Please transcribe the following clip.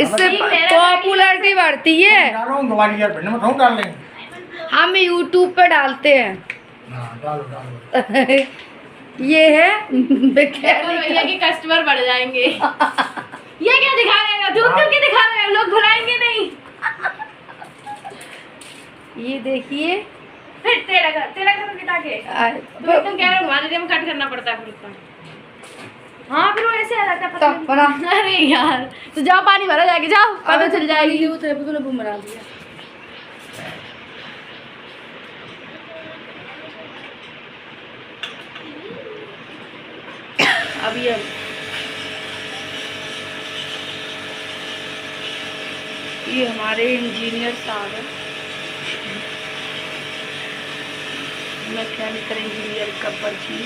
इससे पॉपुलरिटी बढ़ती है। हम यूट्यूब पे डालते हैं। ये है भैया के कस्टमर बढ़ जाएंगे। ये क्या दिखा रहे हैं, दूध क्यों दिखा रहे हैं, लोग भुलाएंगे नहीं। ये देखिए फिर तेरा घर बिता के तो क्या हमारे में कट करना पड़ता है फिर। हाँ फिर वो ऐसे आ जाता है। अरे यार तो जाओ पानी भरा जाएगी, जाओ पता चल जाएगी। ये तो तूने बुम बना दिया। अभी अब ये हमारे इंजीनियर साहब हैं, मैकेनिकल इंजीनियर गब्बर जी।